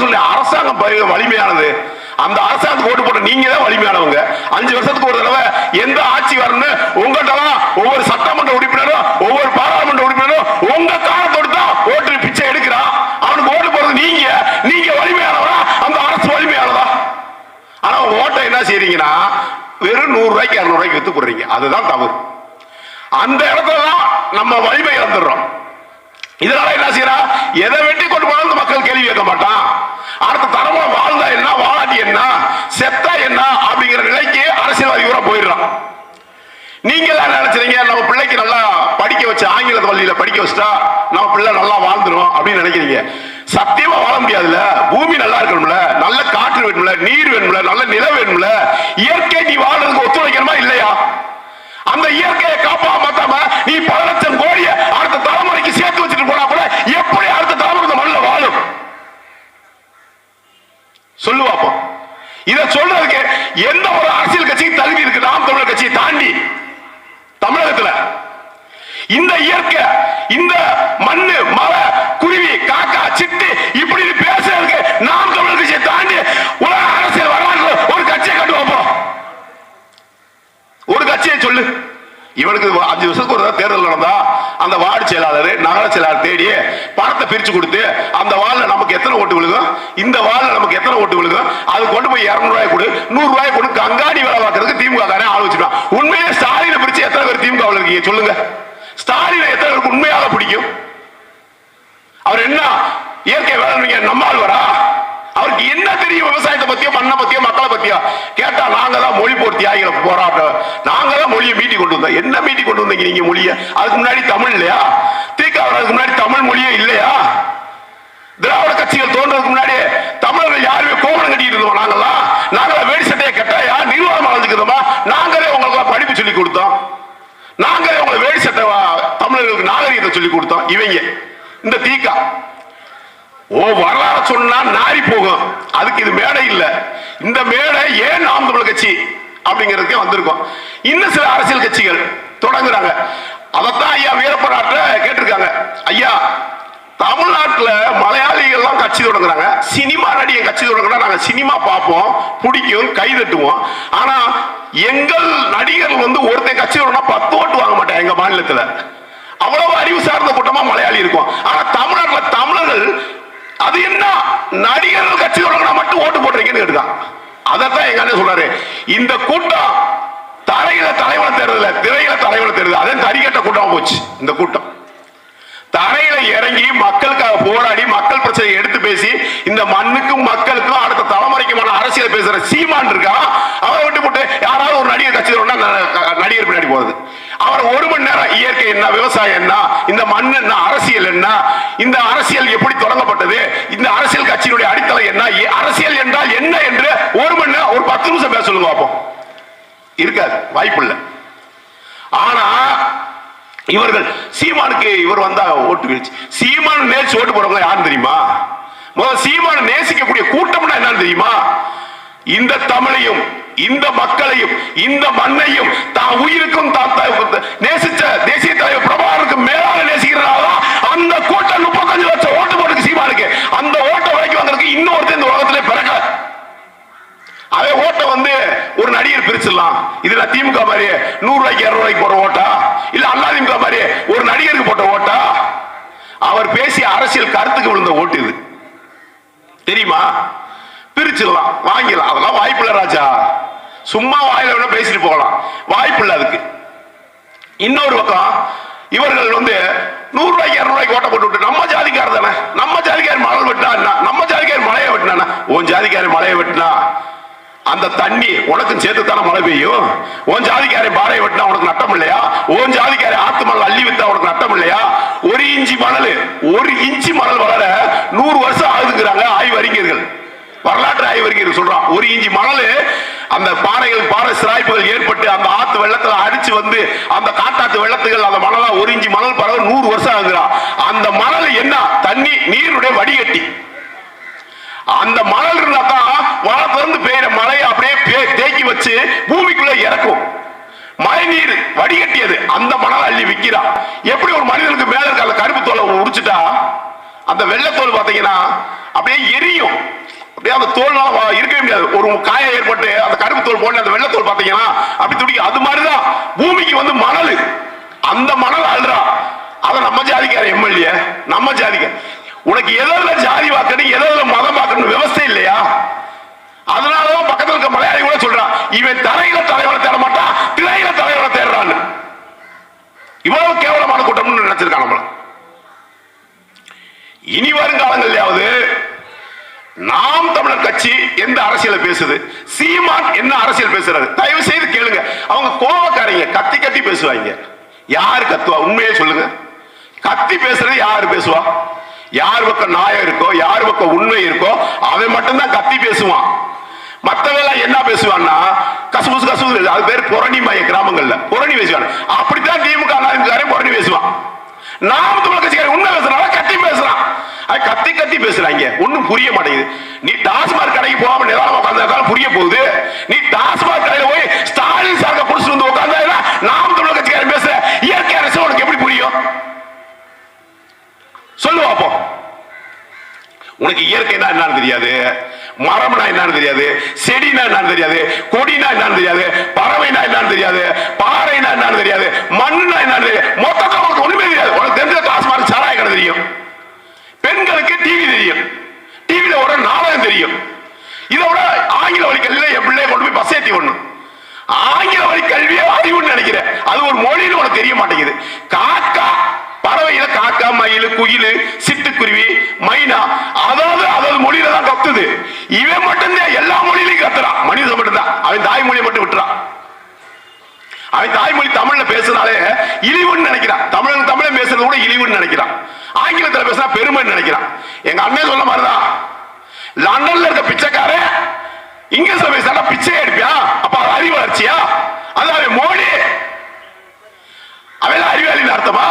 சொல்ல அரசாங்கம் வலிமையானது. அந்த அரசாங்கத்துக்கு ஓட்டு போட்ட நீங்க தான் வலிமையானவங்க. 5 வருஷத்துக்கு ஒரு தடவை எந்த ஆட்சி வரணும் உங்கள்கிட்ட ஒவ்வொரு சட்டமன்ற உறுப்பினரும் ஒவ்வொரு பாராளுமன்ற உறுப்பினரும் உங்க காலத்தோடு தான் ஓட்டு பிச்சை எடுக்கிறான். அவனுக்கு ஓட்டு போறது நீங்க வலிமையானவரா அந்த அரசு வலிமையானதா? ஆனா ஓட்டை என்ன செய்றீங்கன்னா வெறும் 100 ரூபாய்க்கு 200 ரூபாய்க்கு வித்து போடுறீங்க. அதுதான் தவறு. அந்த இடத்துல தான் நம்ம வலிமை இழந்துடுறோம். இதனால என்ன செய்யறா, எதை வெட்டி கொண்டு போனாலும் மக்கள் கேள்வி கேட்க மாட்டான். அடுத்த தலைமுறை வாழ்ந்தா என்ன வாழாட்டி என்ன செத்தா என்ன அப்படிங்கிற நிலைக்கு அரசியல்வாதி கூட போயிடுறான். நீங்க எல்லாம் நினைச்சீங்க நம்ம பிள்ளைக்கு நல்லா படிக்க வச்சு ஆங்கில பள்ளியில படிக்க வச்சுட்டா நம்ம பிள்ளை நல்லா வாழ்ந்துரும் அப்படின்னு நினைக்கிறீங்க. சத்தியமா வாழ முடியாதுல்ல. பூமி நல்லா இருக்கணும்ல, நல்ல காற்று வேணும்ல, நீர் வேணும்ல, நல்ல நிலம் வேணும்ல. இயற்கை நீ வாழ்றதுக்கு ஒத்துழைக்கணுமா இல்லையா? அந்த இயற்கையை காப்பாற்றாம நீ 10 லட்சம் கோடியை அடுத்த தலைமுறைக்கு சேர்த்து வச்சுட்டு போனா கூட எப்படி அடுத்த தலைமுறை மண்ணில் வாழும் சொல்லுவாப்போம். இதை சொல்றதுக்கு எந்த ஒரு அரசியல் கட்சிக்கு தகுதி இருக்கு? நாம் தமிழர் கட்சியை தாண்டி தமிழகத்துல இந்த இயற்கை, இந்த மண்ணு, மலை, குருவி, காக்கா, சிட்டு இப்படி பேசுறதுக்கு நாம் தமிழர் கட்சியை தாண்டி உலக அரசியல் வரலாற்று ஒரு கட்சியை கண்டு வைப்போம். ஒரு கட்சியை சொல்லு. இவனுக்கு 5 வருஷத்துக்கு ஒரு தேர்தல் நடந்தா அந்த வார்டு செயலாளர் நகர செயலாளர் தேடி பணத்தை பிரிச்சு கொடுத்து அந்த வார்டுல நமக்கு எத்தனை ஓட்டு விழுகும், இந்த வார்டுல நமக்கு எத்தனை ஓட்டு விழுகும், அது கொண்டு போய் 200 ரூபாய் கொடு 100 ரூபாய் கொடு கங்காணி வேலை பார்க்கறதுக்கு திமுக ஆள் வச்சுட்டான். உண்மையிலே ஸ்டாலினை பிரிச்சு எத்தனை பேர் திமுக இருக்கீங்க சொல்லுங்க. ஸ்டாலினை எத்தனை பேருக்கு உண்மையாக பிடிக்கும்? அவர் என்ன இயற்கை வேளாண்மைங்க நம்மால் வரா? அவருக்கு என்ன தெரியும்? விவசாயத்தை பத்தியோ மண்ணை பத்தியோ மக்களை பத்தியோ கேட்டா நாங்க தான் மொழி போர் தியாகிகளை போராட்டம், நாங்க தான் மொழியை மீட்டி கொண்டு வந்தோம். என்ன மீட்டி கொண்டு வந்தீங்க நீங்க மொழியை? அதுக்கு முன்னாடி தமிழ் இல்லையா? அதுக்கு முன்னாடி தமிழ் மொழியே இல்லையா? திராவிட கட்சிகள் தோன்றதுக்கு முன்னாடி தமிழர்கள் யாருமே கோவணம் கட்டிட்டு இருந்தோம். நாங்களா வேடி சட்டையை கட்டாயா நிர்வாகம் அழைஞ்சுக்கிறோமா? நாங்களே உங்களுக்கு படிப்பு சொல்லி கொடுத்தோம். நாங்களே உங்களை வேடி சட்டை தமிழர்களுக்கு நாகரிகத்தை சொல்லி கொடுத்தோம். இவங்க இந்த தீக்கா வரலாறு சொன்னா நாரி போகும். அதுக்கு இது மேடை இல்ல. இந்த மேடை ஏன் நாம் தமிழர் கட்சி அப்படிங்கிறதுக்கு வந்திருக்கோம். இன்னும் சில அரசியல் கட்சிகள் தொடங்குறாங்க. அதத்தான் ஐயா வீரப்பராட்ட கேட்டிருக்காங்க. ஐயா தமிழ்நாட்டில் மலையாளிகள் கட்சி தொடங்குறாங்க, சினிமா நடிகை கட்சி தொடங்குறா. நாங்க சினிமா பார்ப்போம், பிடிக்கும், கைதட்டுவோம். ஆனா எங்கள் நடிகர்கள் ஒருத்தன் கட்சி தொடங்கினா 10 ஓட்டு வாங்க மாட்டேன். எங்க மாநிலத்தில் அவ்வளவு அறிவு சார்ந்த கூட்டமா மலையாளி இருக்கும். ஆனா தமிழ்நாட்டில் தமிழர்கள் அது என்ன நடிகர்கள் கட்சி தொடங்கினா மட்டும் ஓட்டு போடுறீங்கன்னு கேட்டுக்கான். அதான் எங்க அண்ணன் சொல்றாரு, இந்த கூட்டம் தரையில தலைவனை தேர்தல திரையில தலைவனை தேர்தல் அதே தறிக்கட்ட கூட்டமா போச்சு. இந்த கூட்டம் தரையில இறங்கி மக்களுக்காக போராடி மக்கள் பிரச்சனை எடுத்து பேசி இந்த மண்ணுக்கும் மக்களுக்கும் அடுத்த தலைமுறைக்குமான அரசியல் பேசுற சீமான் இருக்கா. அவரை விட்டு போட்டு யாராவது ஒரு நடிகர் கட்சி நடிகர் பின்னாடி போகுது. அவர் 1 மணி நேரம் இயற்கை என்ன, விவசாயம் என்ன, இந்த மண் என்ன, அரசியல் என்ன, இந்த அரசியல் எப்படி தொடங்கப்பட்டது, இந்த அரசியல் கட்சியினுடைய அடித்தளம் என்ன, அரசியல் என்றால் என்ன என்று 1 மணி நேரம் ஒரு 10 நிமிஷம் பேச சொல்லுங்க பார்ப்போம். இருக்காது, வாய்ப்பு இல்லை. ஆனா இவர்கள் சீமானுக்கு இவர் வந்தா ஓட்டு வீழ்ச்சி. சீமான் நேசி ஓட்டு போறவங்க யாரும் தெரியுமா? முதல் சீமான நேசிக்கக்கூடிய கூட்டம்னா என்னன்னு தெரியுமா? இந்த தமிழையும் இந்த மக்களையும் இந்த மண்ணையும் தான் உயிருக்கும் நேசிச்ச தேசிய தலைவர் பிரபாகருக்கு மேலாக நேசிக்கிறனால அந்த கூட்டம் 35 லட்சம் ஓட்டு போட்டு சீமானுக்கு அந்த ஓட்ட வரைக்கும் வந்திருக்கு. இன்னொருத்தர் இந்த உலகத்திலே பிறக்க அதே ஓட்ட ஒரு நடிகர் பிரிச்சிடலாம். இதுல திமுக மாதிரி 100 ரூபாய்க்கு 200 ரூபாய்க்கு போற ஓட்டா, இல்ல அண்ணா திமுக மாதிரி ஒரு நடிகருக்கு போட்ட ஓட்டா? அவர் பேசிய அரசியல் கருத்துக்கு விழுந்த ஓட்டு இது தெரியுமா? பிரிச்சிடலாம், வாங்கிடலாம். அதெல்லாம் வாய்ப்பு இல்ல ராஜா. சும்மா வாயில வேணா பேசிட்டு போகலாம், வாய்ப்பு இல்ல அதுக்கு. இன்னொரு பக்கம் இவர்கள் 100 ரூபாய்க்கு 200 ரூபாய்க்கு ஓட்ட போட்டு விட்டு நம்ம ஜாதிக்கார தானே, நம்ம ஜாதிக்கார மணல் வெட்டினா என்ன, நம்ம ஜாதிக்கார மழையை வெட்டினா, உன் ஜாதிக்கார மழையை வெட்டினா அந்த தண்ணி உனக்கும் சேர்த்து தானே மழை பெய்யும். உன் ஜாதிக்காரை பாறையை வெட்டினா உனக்கு நட்டம் இல்லையா? உன் ஜாதிக்காரை ஆத்து மணல் அள்ளி வித்தா உனக்கு நட்டம் இல்லையா? 1 இன்ச்சு மணல் வளர 100 வருஷம் ஆகுதுங்கிறாங்க ஆய்வறிஞர்கள், வரலாற்று ஆய்வறிஞர்கள் சொல்றான். 1 இன்ச்சு மணல் அந்த பாறை சிராய்ப்புகள் ஏற்பட்டு அந்த ஆத்து வெள்ளத்துல அடிச்சு அந்த காட்டாத்து வெள்ளத்துகள் அந்த மணலா 1 இன்ச்சு மணல் பரவ 100 வருஷம் ஆகுதுறான். அந்த மணல் என்ன? தண்ணி, நீருடைய வடிகட்டி. அந்த மணல் இருந்தா தான் வானத்திலிருந்து பெய்யுற மழையை அப்படியே தேக்கி வச்சு பூமிக்குள்ள இறக்கும். மழை நீர் வடிகட்டியது அந்த மணல் அள்ளி விற்கிறான். எப்படி ஒரு மனிதனுக்கு மேல இருக்க கருப்பு தோலை உடிச்சுட்டா அந்த வெள்ளத்தோல் பாத்தீங்கன்னா அப்படியே அப்படியே எரியும். அப்படியே அந்த தோல்னால இருக்கவே முடியாது. ஒரு காயம் ஏற்பட்டு அந்த கருப்பு தோல் போன அந்த வெள்ளை தோல் பாத்தீங்கன்னா அப்படி துடிக்கும். அது மாதிரிதான் பூமிக்கு வந்து மணல், அந்த மணல் அழுறா. அத நம்ம ஜாதிக்கார எம்எல்ஏ, நம்ம ஜாதிக்க உனக்கு எதிர ஜாதி வாக்கணும் எதிர மதம் வாக்கணும் விவசாய இல்லையா? அதனாலதான் பக்கத்தில் இருக்க மலையாளி கூட சொல்றான், இவன் தரையில தலைவரை தேட மாட்டான், திரையில தலைவரை தேடுறான்னு. இவ்வளவு கேவலமான கூட்டம் நினைச்சிருக்கான் நம்மள. இனி வரும் காலங்கள்லயாவது நாம் தமிழர் கட்சி எந்த அரசியலை பேசுது, சீமான் என்ன அரசியல் பேசுறாரு, தயவு செய்து கேளுங்க. அவங்க கோபக்காரங்க, கத்தி கத்தி பேசுவாங்க. யாரு கத்துவா? உண்மையே சொல்லுங்க. கத்தி பேசுறது யாரு பேசுவா? யார் பக்கம் நியாயம் இருக்கோ, யார் பக்கம் உண்மை இருக்கோ அவன் மட்டும்தான் கத்தி பேசுவான். மற்றவெல்லாம் என்ன பேசுவான்னா கசுபுசு கசுபுசு. அது பேர் புரணி மைய கிராமங்கள்ல புரணி பேசுவாங்க. அப்படித்தான் திமுக புரணி பேசுவான். நாம் தமிழர் கட்சிக்காரன் உண்மை பேசுறாங்க, கத்தி பேசுறான். அது கத்தி கத்தி பேசுறாங்க, ஒண்ணும் புரிய மாட்டேங்குது. நீ டாஸ்மாக் கடைக்கு போகாம நிதானமா உட்கார்ந்தா புரிய போகுது. நீ டாஸ்மாக் கடையில போய் ஸ்டாலின் சார்க புடிச்சு வந்து உட்கார்ந்தா நாம் தமிழர் கட்சிக்காரன் பேசுற இயற்கை அரசு உனக்கு எப்படி புரியும்? சொல்லு பாப்போம். உனக்கு இயற்கைனா என்னன்னு தெரியாது, மரம்னா என்னன்னு தெரியாது, செடினா என்னன்னு தெரியாது, கொடினா என்னன்னு தெரியாது, பறவைனா என்னன்னு தெரியாது, பாறைனா என்னன்னு தெரியாது, மண்ணுனா என்னன்னு தெரியாது. மொத்தத்தில் உனக்கு ஒண்ணுமே தெரியாது. உனக்கு தெரிஞ்ச டாஸ்மாக் சாராய கடை தெரியும், பெண்களுக்கு டிவி தெரியும், டிவியில ஒரு நாடகம் தெரியும். இதோட ஆங்கில வழி கல்வியில என் பிள்ளைய கொண்டு போய் பஸ் ஏத்தி ஒண்ணும். ஆங்கில வழி கல்வியை அறிவுன்னு நினைக்கிறேன். அது ஒரு மொழின்னு உனக்கு தெரிய மாட்டேங்குது. காக்கா பறவையில காக்கா, மயில், குயில், சிட்டுக்குருவி, மைனா, அதாவது மொழியில தான் கத்துது. இவன் மட்டும்தான் எல்லா மொழியிலையும் கத்துறான். மனிதன் மட்டும்தான் அவன் தாய்மொழியை மட்டும் விட்டுறான். அவன் தாய்மொழி தமிழ்ல பேசுனாலே இழிவுன்னு நினைக்கிறான். தமிழை பேசுறது கூட இழிவுன்னு நினைக்கிறான். ஆங்கிலத்தில் பேசினா பெருமைன்னு நினைக்கிறான். எங்க அண்ணன் சொன்ன மாதிரிதான் லண்டன்ல இருக்க பிச்சைக்காரன் இங்கிலீஷ்ல பேசினா பிச்சை எடுப்பியா? அப்ப அது அறிவு வளர்ச்சியா? அது அவன் மொழி, அவன் அறிவாளின்னு அர்த்தமா?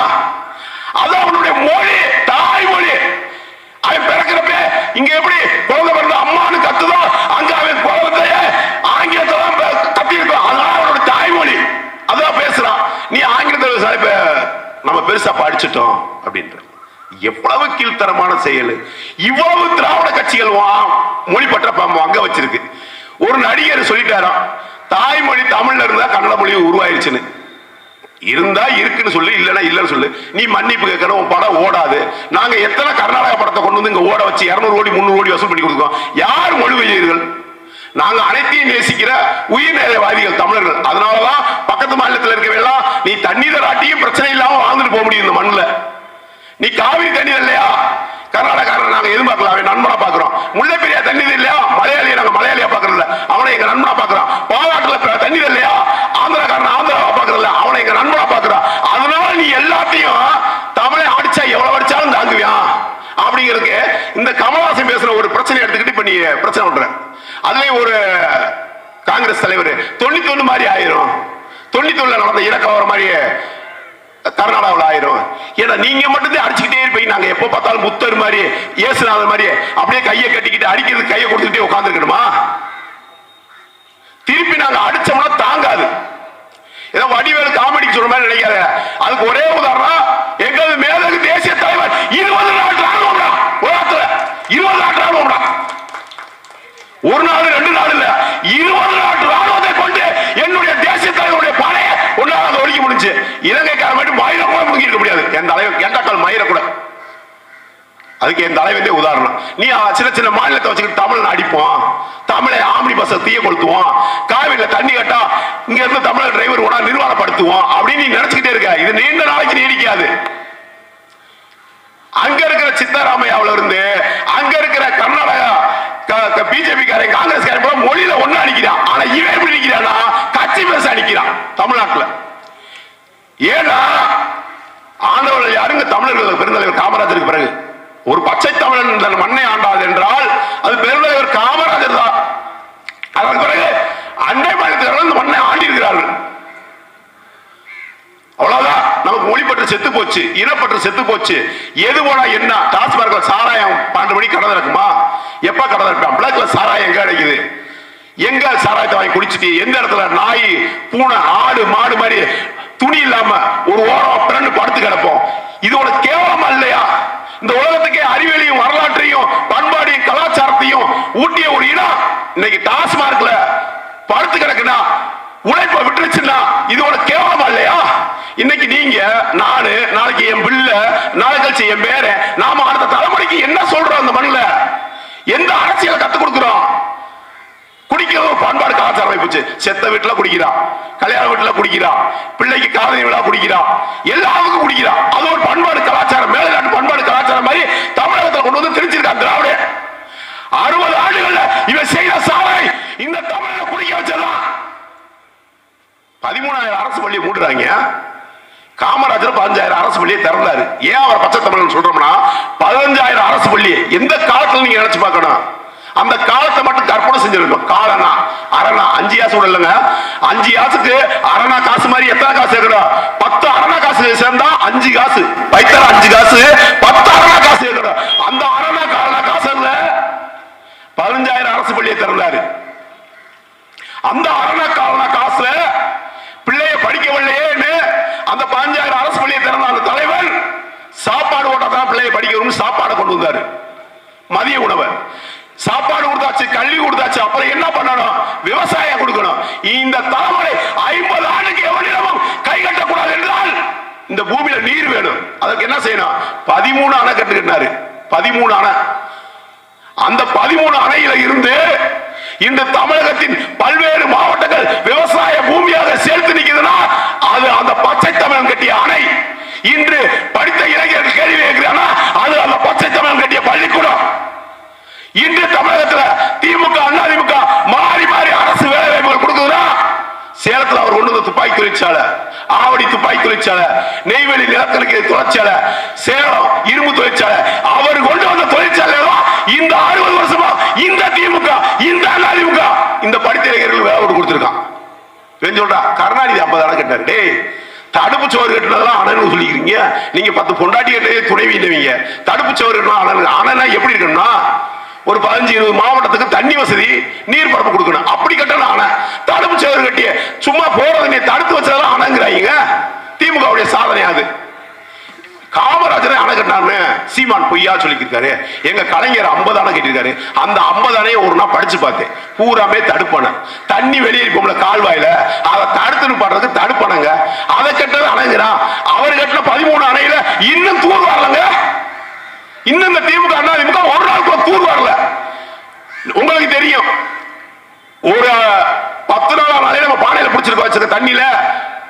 அது அவனுடைய மொழி, தாய்மொழி. அவன் பிறக்கிறப்ப இங்க எப்படி குழந்தை பிறந்த அம்மானு கத்துதோ அங்க அவன் குழந்தைய ஆங்கிலத்தான் கத்தி இருக்கும். அதனால அவனோட தாய்மொழி அதான் பேசுறான். நீ ஆங்கிலத்தில் பேச நம்ம பெருசா படிச்சுட்டோம் அப்படின்ற எவ்வளவு கீழ்த்தரமான செயல். இவ்வளவு திராவிட கட்சிகள் மொழி பற்ற அங்க வச்சிருக்கு. ஒரு நடிகர் சொல்லிட்டாராம், தாய்மொழி தமிழ்ல இருந்தா கன்னட மொழி உருவாயிருச்சுன்னு. இருந்தா இருக்குன்னு சொல்லு, இல்லன்னா இல்லன்னு சொல்லு. நீ மன்னிப்பு கேட்கணும், உன் படம் ஓடாது. நாங்க எத்தனை கர்நாடக படத்தை கொண்டு வந்து இங்க ஓட வச்சு 200 கோடி 300 கோடி வசூல் பண்ணி கொடுத்தோம். யார் மொழிபெயர்கள்? நாங்க அனைத்தையும் நேசிக்கிற உயிர்நேயவாதிகள் தமிழர்கள். அதனாலதான் பக்கத்து மாநிலத்தில் இருக்கவெல்லாம் நீ தண்ணீர் ஆட்டியும் பிரச்சனை இல்லாம வாழ்ந்துட்டு போக முடியும் இந்த மண்ணுல. நீ காவிரி தண்ணீர் இல்லையா, கர்நாடகாரன் நாங்க எதிர்பார்க்கலாம், அவன் நண்பனா பாக்குறோம். முல்லை பெரியா தண்ணீர் இல்லையா, மலையாளியை நாங்க மலையாளியா பாக்குறோம்ல, அவனை எங்க நண்பனா பாக்குறோம். பாலாட்டுல தண்ணீர் இல்லையா, ஆந்திரக்காரன் ஆந்திராவா பாக்குறல, அவனை எங்க நண்பனா பாக்குறான். அதனால நீ எல்லாத்தையும் தமிழை அடிச்சா எவ்வளவு அடிச்சாலும் தாங்குவியா அப்படிங்கிறதுக்கு இந்த கமலஹாசன் பேசுற ஒரு பிரச்சனை எடுத்துக்கிட்டு இப்ப நீ பிரச்சனை பண்ற. அதுலயும் ஒரு காங்கிரஸ் தலைவர் 91 மாதிரி ஆயிரும், 91 நடந்த இறக்க மாதிரியே கர்நாடகாவில் ஆயிரும். ஏன்னா நீங்க மட்டும்தான் அடிச்சுக்கிட்டே இருப்பீங்க. நாங்க எப்ப பார்த்தாலும் புத்தர் மாதிரி இயேசுநாதர் மாதிரி அப்படியே கையை கட்டிக்கிட்டு அடிக்கிறது கையை கொடுத்துட்டே உட்கார்ந்து இருக்கணுமா? திருப்பி நாங்க அடிச்சோம்னா தாங்காது. ஏதோ வடிவேலு காமெடிக்கு சொல்ற மாதிரி நினைக்காத. அதுக்கு ஒரே உதாரணம், எங்களது மேலகு தேசிய தலைவர் 20 நாள் ராணுவம்டா, உலகத்துல 20 நாள் ராணுவம்டா. ஒரு நாள் 2 நாள் இல்ல, 20 நாள் ராணுவத்தை கொண்டு என்னுடைய தேசிய தலைவருடைய படையை ஒன்னாக ஒழிக்க முடிஞ்சு. இலங்கைக்கார மட்டும் மயிர கூட முடிக்க முடியாது. என் தலைவர் கேட்டாக்கள் மயிர கூட. அதுக்கு என் தலைவரே உதாரணம். நீ சின்ன சின்ன மாநிலத்தை வச்சுக்கிட்டு தமிழ் அடிப்போம், தமிழை ஆம்பளி பஸ்ஸை தீய கொளுத்துவோம், காவிரியில தண்ணி கட்டா இங்க இருந்து தமிழக டிரைவர் கூட நிர்வாணப்படுத்துவோம் அப்படின்னு நீ நினைச்சுக்கிட்டே இருக்க. இது நீண்ட நாளைக்கு நீடிக்காது. அங்க இருக்கிற சித்தராமையாவில இருந்து அங்க இருக்கிற கர்நாடகா பிஜேபி காரன் காங்கிரஸ் காரன் மொழியில ஒண்ணு அடிக்கிறான். ஆனா இவன் எப்படி நிக்கிறான்னா கட்சி பேச அடிக்கிறான் தமிழ்நாட்டுல. ஏன்னா ஆண்டவர்கள் யாருங்க? தமிழர்கள் பெருந்தலைவர் காமராஜருக்கு பிறகு ஒரு பச்சை தமிழன் தன் மண்ணை ஆண்டாது என்றால் அது பெருந்தலைவர் காமராஜர் தான். அதற்கு பிறகு அண்டை மாநிலத்தில் இந்த மண்ணை ஆண்டி இருக்கிறார்கள். அவ்வளவுதான். நமக்கு மொழிப்பற்று செத்து போச்சு, இனப்பற்று செத்து போச்சு. எது போனா என்ன? டாஸ்மார்க்ல சாராயம் 12 மணிக்கு கடை இருக்குமா? எப்ப கடை இருப்பான்? பிளாக்ல சாராயம் எங்க கிடைக்குது? எங்க சாராயத்தை வாங்கி குடிச்சிட்டு எந்த இடத்துல நாய், பூனை, ஆடு, மாடு மாதிரி துணி இல்லாம ஒரு ஓரம் பிறண்டு படுத்து கிடப்போம். இது உனக்கு கேவலமா இல்லையா? இந்த உலகத்துக்கே அறிவியலையும் வரலாற்றையும் பண்பாடையும் வச்ச என் பேரை நாம அடுத்த தலைமுறைக்கு என்ன சொல்றோம்? அந்த மண்ணில் எந்த அரசியலை கத்துக் கொடுக்கிறோம்? குடிக்கிறது பண்பாடு கலாச்சாரம் ஆயிப்போச்சு. செத்த வீட்டுல குடிக்கிறான், கல்யாண வீட்டுல குடிக்கிறான், பிள்ளைக்கு காதலி விழா குடிக்கிறான், எல்லாத்துக்கும் குடிக்கிறான். அது ஒரு பண்பாடு கலாச்சாரம், மேல்நாட்டு பண்பாடு கலாச்சாரம் மாதிரி தமிழகத்தில் கொண்டு வந்து திணிச்சிருக்கான் திராவிட. 60 ஆண்டுகள்ல இவன் செய்த சாதனை இந்த தமிழக குடிக்க வச்சதான். 13,000 அரசு பள்ளியை மூடுறாங்க. காமராஜர் 15,000 அரசு பள்ளியை திறந்தாரு. ஏன் அவர் பச்சை தமிழ் சொல்றோம்னா 15,000 அரசு பள்ளி எந்த காலத்துல நீங்க நினைச்சு பார்க்கணும். அந்த காலத்தை மட்டும் கற்பனை செஞ்சிருக்கோம். காலனா அரணா 5 காசு இல்லைங்க. 5 காசுக்கு அரணா காசு மாதிரி எத்தனை காசு இருக்கணும்? 10 அரணா காசு சேர்ந்தா 5 காசு. பைத்தர 5 காசு 10 அரணா காசு இருக்கணும். அந்த அரணா காலனா காசு 15,000 அரசு பள்ளியை திறந்தாரு. அந்த அரணா காலனா காசுல பிள்ளைய படிக்கவில்லையேன்னு அந்த 15,000 அரசு பள்ளியை திறந்த அந்த தலைவர் சாப்பாடு ஓட்டாதான் பிள்ளைய படிக்கணும்னு சாப்பாடு கொண்டு வந்தாரு. மதிய உணவு சாப்பாடு கொடுத்தாச்சு, கல்வி கொடுத்தாச்சு. அப்புறம் என்ன பண்ணணும்? விவசாயம் கொடுக்கணும். இந்த தலைமுறை 50 ஆண்டுக்கு எவனிடமும் கை கட்டக்கூடாது என்றால் இந்த பூமியில நீர் வேணும். அதுக்கு என்ன செய்யணும்? 13 அணை கட்டுக்கிட்டாரு. 13 அணை. அந்த 13 அணையில இருந்து இந்த தமிழகத்தின் பல்வேறு மாவட்டங்கள் விவசாய பூமியாக சேர்த்து நிற்குதுன்னா அது அந்த பச்சை தமிழன் கட்டிய அணை. இன்று படித்த இளைஞர்கள் கேள்வி கேட்கிறானா அது அந்த பச்சை தமிழன் கட்டிய பள்ளிக்கூடம். இன்று தமிழகத்தில் திமுக அதிமுக மாறி மாறி அரசு வேலை வாய்ப்புகள் கொடுக்குதுன்னா சேலத்தில் அவர் கொண்டு வந்த துப்பாக்கி தொழிற்சாலை, ஆவடி துப்பாக்கி தொழிற்சாலை, நெய்வேலி நிலக்கரிக்கை தொழிற்சாலை, சேலம் இரும்பு தொழிற்சாலை, அவர் கொண்டு வந்த தொழிற்சாலை இந்த 60 வருஷமா இந்த திமுக இந்த அதிமுக இந்த படித்த இளைஞர்கள் வேலை கொடுத்திருக்கான். சொல்றா கருணாநிதி 50 அணை கட்டாரு. டேய் தடுப்பு சோறு கட்டினதெல்லாம் அணன்னு சொல்லிக்கிறீங்க. நீங்க 10 பொண்டாட்டி கட்டவே துணைவிங்க. தடுப்பு சோறு கட்டணும் அணனா எப்படி இருக்கணும்னா ஒரு 15-20 மாவட்டத்துக்கு தண்ணி வசதி நீர் பரப்பு கொடுக்கணும். அப்படி கட்டணும் அணை. தடுப்பு சோறு கட்டிய சும்மா போறது நீ தடுத்து வச்சதெல்லாம் அணைங்கிறாங்க. திமுகவுடைய சாதனை அது. காமராஜரை அணை கட்டினார்னு சீமான் பொய்யா சொல்லிக்கிருக்காரு. எங்க கலைஞர் 50 அணை கட்டிருக்காரு. அந்த 50 அணையை ஒரு நாள் படிச்சு பார்த்தேன். பூராமே தடுப்பணை. தண்ணி வெளியே போகல கால்வாயில அதை தடுத்து பாடுறதுக்கு தடுப்பணைங்க. அதை கட்டது அணைங்கிறான். அவர் கட்டின 13 அணையில இன்னும் தூர் வரலங்க. இன்னும் இந்த திமுக அதிமுக ஒரு நாள் கூட தூர் வரல. உங்களுக்கு தெரியும் ஒரு 10 நாள் நாளே நம்ம பானையில பிடிச்சிருக்கோம் வச்சிருக்க தண்ணியில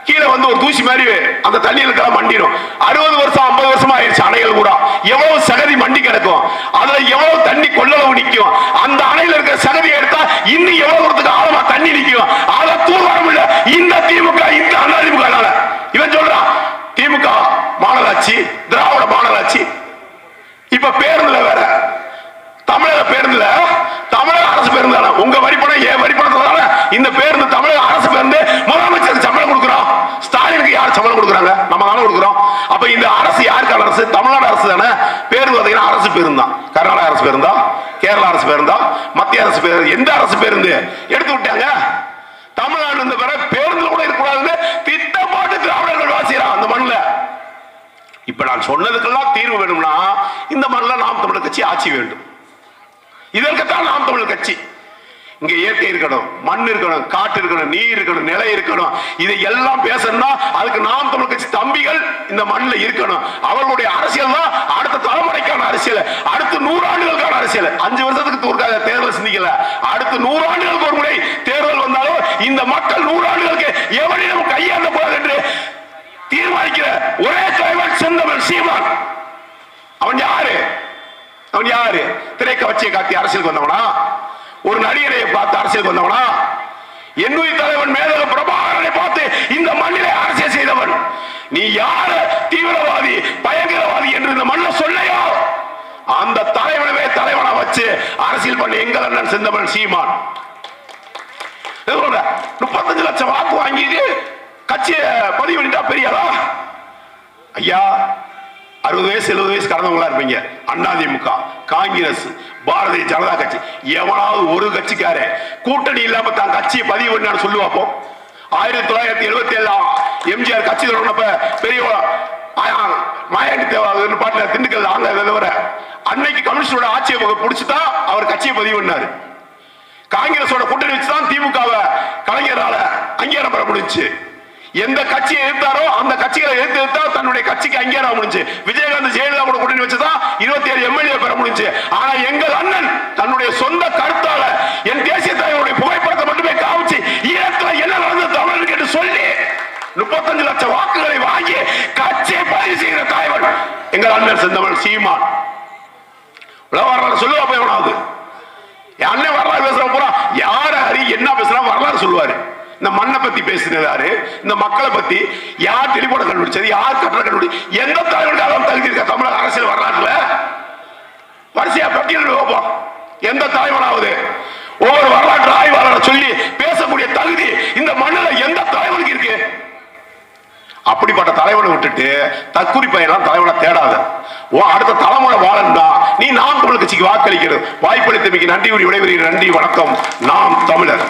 கீழே வந்து ஒரு தூசி மாதிரி அந்த தண்ணியில் மண்டிடும். 60 வருஷம் 50 வருஷமா ஆயிடுச்சு அணைகள் கூட. எவ்வளவு சகதி மண்டி கிடக்கும், அதுல எவ்வளவு தண்ணி கொள்ளளவு நிற்கும். அந்த அணையில இருக்கிற சகதியை எடுத்தா இன்னும் எவ்வளவு தூரத்துக்கு ஆழமா தண்ணி நிற்கும். அதை தூர் வர முடியல இந்த திமுக இந்த அதிமுக. இவன் சொல்றான் திமுக மாநகராட்சி திராவிட மாநகராட்சி. இப்ப பேருந்துல வேற தமிழக பேருந்துல தமிழக அரசு பேருந்து உங்க வரிப்பணம் ஏன் வரிப்பணத்தால இந்த பேருந்து தமிழக அரசு பேருந்து முதலமைச்சருக்கு சம்பளம் கொடுக்கிறோம். ஸ்டாலினுக்கு யார் சம்பளம் கொடுக்குறாங்க? நம்ம தானே கொடுக்குறோம். அப்ப இந்த அரசு யாருக்கான அரசு? தமிழ்நாடு அரசு தானே. பேருந்து பார்த்தீங்கன்னா அரசு பேருந்து தான். கர்நாடக அரசு பேருந்தா, கேரளா அரசு பேருந்தா, மத்திய அரசு பேருந்து, எந்த அரசு பேருந்து எடுத்து விட்டாங்க? தமிழ்நாடு இந்த பேருந்துல கூட இருக்கக்கூடாதுன்னு திட்டம் போட்டு திராவிடர்கள் வாசிக்கிறான் அந்த மண்ணில். இப்ப நான் சொன்னதுக்கெல்லாம் தீர்வு வேணும்னா இந்த மண்ணில் நாம் தமிழர் கட்சி ஆட்சி வேண்டும். இதற்குத்தான் நாம் தமிழர் கட்சி. இங்க இயற்கை இருக்கணும், மண் இருக்கணும், காட்டு இருக்கணும், நீர் இருக்கணும், நிலை இருக்கணும். இதை எல்லாம் பேசணும்னா அதுக்கு நாம் தமிழர் கட்சி தம்பிகள் இந்த மண்ணில் இருக்கணும். அவர்களுடைய அரசியல் தான் அடுத்த தலைமுறைக்கான அரசியல், அடுத்த 100 ஆண்டுகளுக்கான அரசியல். 5 வருஷத்துக்கு தேர்தல் சிந்திக்கல. அடுத்த 100 ஆண்டுகளுக்கு ஒரு முறை தேர்தல் வந்தாலும் இந்த மக்கள் 100 ஆண்டுகளுக்கு எவனிடம் கையாண்ட கூடாது என்று தீர்மானிக்கிற ஒரே தலைவர் செந்தமிழ் சீமான். அவன் யாரு? அவன் யாரு? திரைக்கவச்சியை காட்டி அரசியலுக்கு வந்தவனா? ஒரு நடிகரை பார்த்து அரசியலுக்கு வந்தவனா? என்னுடைய தலைவன் மேதக பிரபாகரனை பார்த்து இந்த மண்ணிலே அரசியல் செய்தவன். நீ யார தீவிரவாதி பயங்கரவாதி என்று இந்த மண்ணில் சொல்லையோ அந்த தலைவனவே தலைவனா வச்சு அரசியல் பண்ண எங்கள் அண்ணன் செந்தமிழ் சீமான் 35 லட்சம் வாக்கு வாங்கிட்டு கட்சியை பதிவு பண்ணிட்டா பெரியாரா? ஐயா 60 வயசு 70 வயசு கடந்தவங்களா இருப்பீங்க. அதிமுக, காங்கிரஸ், பாரதிய ஜனதா கட்சி எவனாவது ஒரு கட்சிக்கார கூட்டணி இல்லாம தான் கட்சியை பதிவு பண்ணான்னு சொல்லுவாப்போ. 1977 எம்ஜிஆர் கட்சி தொடங்கினப்ப பெரிய மாயாண்டி தேவாதுன்னு பாட்டுல திண்டுக்கல் ஆங்க அன்னைக்கு கம்யூனிஸ்டோட ஆட்சியை பிடிச்சுதான் அவர் கட்சியை பதிவு பண்ணாரு. காங்கிரஸோட கூட்டணி வச்சுதான் திமுக கலைஞரால அங்கீகாரம் பெற முடிஞ்சு. எந்த கட்சியை எதிர்த்தாரோ அந்த கட்சிகளை எதிர்த்தா தன்னுடைய கட்சிக்கு அங்கீகாரம் முடிஞ்சு. விஜயகாந்த் ஜெயலலிதா கூட கூட்டணி வச்சுதான் 27 எம்எல்ஏ பெற முடிஞ்சு. ஆனா எங்கள் அண்ணன் தன்னுடைய சொந்த கருத்தால என் தேசிய தலைவருடைய புகைப்படத்தை மட்டுமே காமிச்சு ஈழத்துல என்ன நடந்தது தமிழருக்கு என்று சொல்லி 35 லட்சம் வாக்குகளை வாங்கி கட்சியை பதிவு செய்கிற தலைவர் எங்கள் அண்ணன் செந்தமிழ் சீமான். வரலாறு சொல்லுவா போய் எவனாவது என் அண்ணன் வரலாறு பேசுற பூரா யார அறி என்ன பேசுறா வரலாறு சொல்லுவாரு. இந்த மண்ணை பத்தி பேசினாரு, இந்த மக்களை பத்தி யார் தெளிவோட கண்டுபிடிச்சது, யார் கட்டுற கண்டுபிடி, எந்த தலைவருக்காக தகுதி இருக்க தமிழக அரசியல் வரலாற்றுல வரிசையா பட்டியல் வைப்போம். எந்த தலைவனாவது ஒவ்வொரு வரலாற்று ஆய்வாளரை சொல்லி பேசக்கூடிய தகுதி இந்த மண்ணில் எந்த தலைவனுக்கு இருக்கு? அப்படிப்பட்ட தலைவனை விட்டுட்டு தற்குறி பையெல்லாம் தலைவனை தேடாத. அடுத்த தலைமுறை வாழன் தான் நீ நாம் தமிழ் கட்சிக்கு வாக்களிக்கிறது. வாய்ப்பளித்தமைக்கு நன்றி கூறி விடைபெறுகிறேன். நன்றி, வணக்கம். நாம் தமிழர்.